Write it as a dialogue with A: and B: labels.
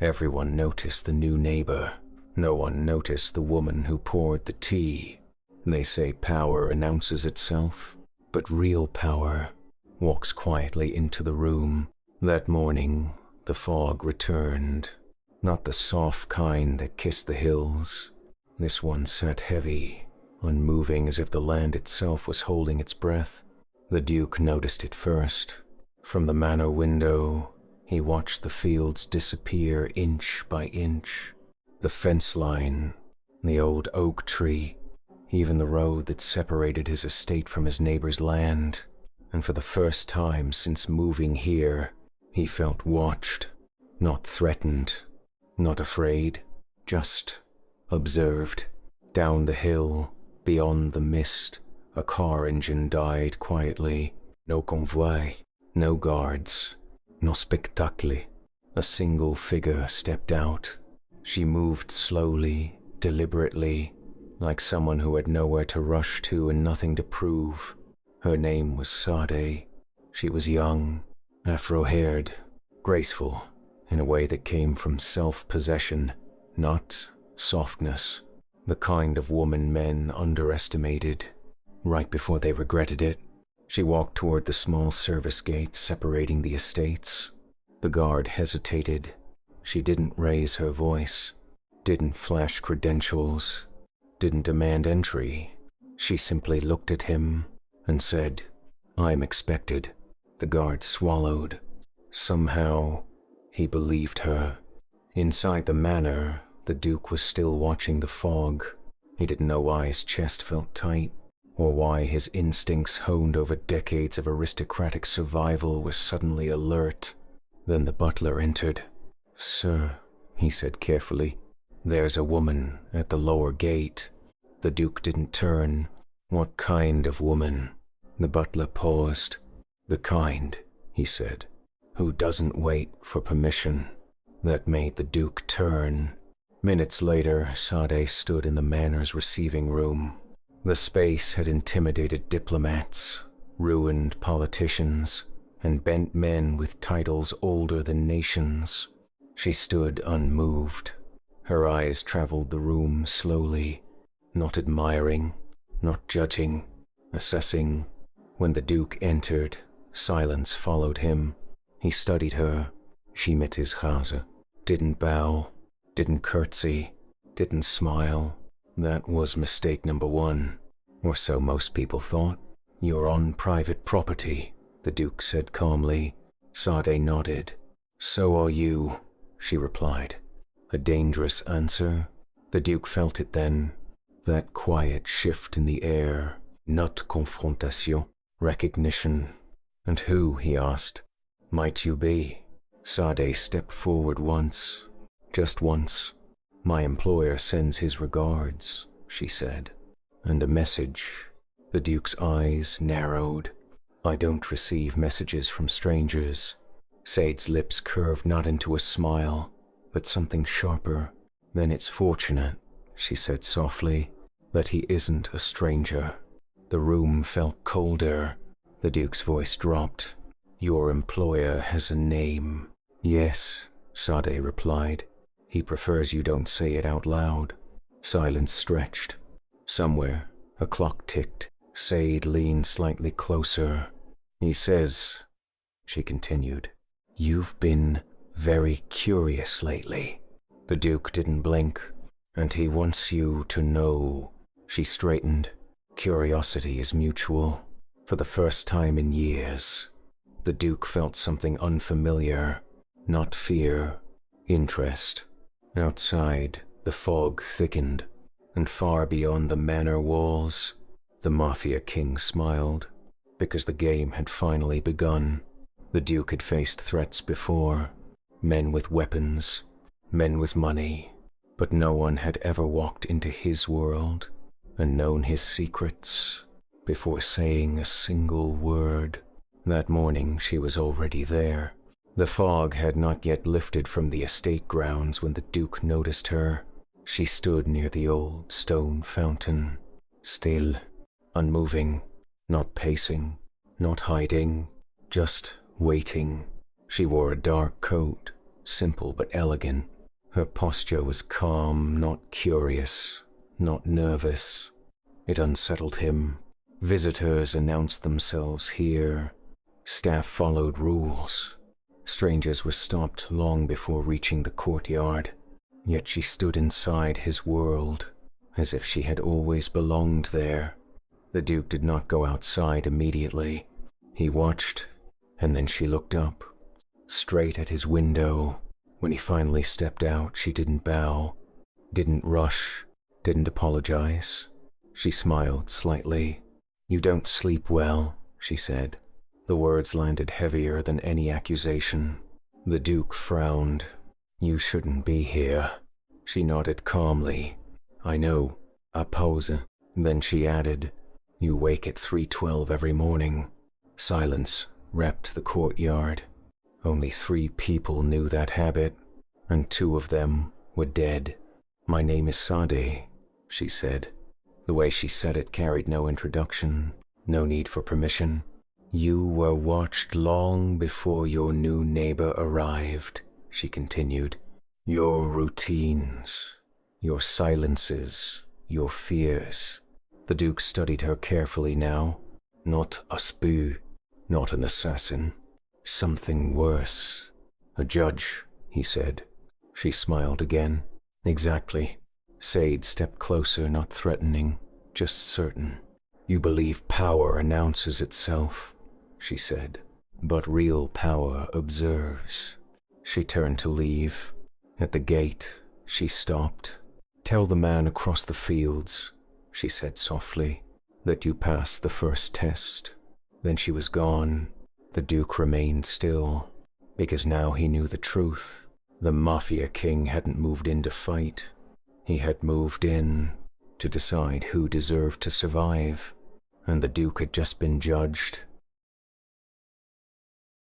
A: Everyone noticed the new neighbor. No one noticed the woman who poured the tea. They say power announces itself, but real power walks quietly into the room. That morning, the fog returned. Not the soft kind that kissed the hills. This one sat heavy, unmoving as if the land itself was holding its breath. The Duke noticed it first. From the manor window, he watched the fields disappear inch by inch. The fence line, the old oak tree, even the road that separated his estate from his neighbor's land. And for the first time since moving here, he felt watched, not threatened, not afraid, just observed. Down the hill, beyond the mist, a car engine died quietly. No convoy, no guards, no spectacle. A single figure stepped out. She moved slowly, deliberately, like someone who had nowhere to rush to and nothing to prove. Her name was Sade. She was young, afro-haired, graceful, in a way that came from self-possession, not softness, the kind of woman men underestimated, right before they regretted it. She walked toward the small service gate separating the estates. The guard hesitated. She didn't raise her voice, didn't flash credentials, didn't demand entry. She simply looked at him and said, "I'm expected." The guard swallowed. Somehow, he believed her. Inside the manor, the Duke was still watching the fog. He didn't know why his chest felt tight, or why his instincts honed over decades of aristocratic survival were suddenly alert. Then the butler entered. "Sir," he said carefully, "there's a woman at the lower gate." The Duke didn't turn. "What kind of woman?" The butler paused. "The kind," he said, "who doesn't wait for permission." That made the Duke turn. Minutes later, Sade stood in the manor's receiving room. The space had intimidated diplomats, ruined politicians, and bent men with titles older than nations. She stood unmoved. Her eyes traveled the room slowly, not admiring, not judging, assessing. When the Duke entered, silence followed him. He studied her. She met his gaze, didn't bow, didn't curtsy, didn't smile. That was mistake number one, or so most people thought. "You're on private property," the Duke said calmly. Sade nodded. "So are you," she replied. A dangerous answer. The Duke felt it then. That quiet shift in the air. Not confrontation, recognition. "And who," he asked, "might you be?" Sade stepped forward once, just once. "My employer sends his regards," she said. "And a message." The Duke's eyes narrowed. "I don't receive messages from strangers." Sade's lips curved not into a smile, but something sharper. "Then it's fortunate," she said softly, "that he isn't a stranger." The room felt colder. The Duke's voice dropped. "Your employer has a name." "Yes," Sade replied. "He prefers you don't say it out loud." Silence stretched. Somewhere, a clock ticked. Sade leaned slightly closer. "He says," she continued, "you've been very curious lately." The Duke didn't blink. "And he wants you to know." She straightened. "Curiosity is mutual." For the first time in years, the Duke felt something unfamiliar. Not fear, interest. Outside, the fog thickened, and far beyond the manor walls, the Mafia king smiled, because the game had finally begun. The Duke had faced threats before, men with weapons, men with money, but no one had ever walked into his world and known his secrets before saying a single word. That morning she was already there. The fog had not yet lifted from the estate grounds when the Duke noticed her. She stood near the old stone fountain, still, unmoving, not pacing, not hiding, just waiting. She wore a dark coat, simple but elegant. Her posture was calm, not curious, not nervous. It unsettled him. Visitors announced themselves here. Staff followed rules. Strangers were stopped long before reaching the courtyard. Yet she stood inside his world, as if she had always belonged there. The Duke did not go outside immediately. He watched, and then she looked up, straight at his window. When he finally stepped out, she didn't bow, didn't rush, didn't apologize. She smiled slightly. "You don't sleep well," she said. The words landed heavier than any accusation. The Duke frowned. "You shouldn't be here." She nodded calmly. "I know. I pause." Then she added, "You wake at 3:12 every morning." Silence wrapped the courtyard. Only 3 people knew that habit, and 2 of them were dead. "My name is Sade," she said. The way she said it carried no introduction, no need for permission. "You were watched long before your new neighbor arrived," she continued. "Your routines, your silences, your fears." The Duke studied her carefully now. Not a spoo, not an assassin. Something worse. "A judge," he said. She smiled again. "Exactly." Sade stepped closer, not threatening, just certain. "You believe power announces itself," she said, "but real power observes." She turned to leave. At the gate, she stopped. "Tell the man across the fields," she said softly, "that you passed the first test." Then she was gone. The Duke remained still, because now he knew the truth. The Mafia king hadn't moved in to fight. He had moved in to decide who deserved to survive, and the Duke had just been judged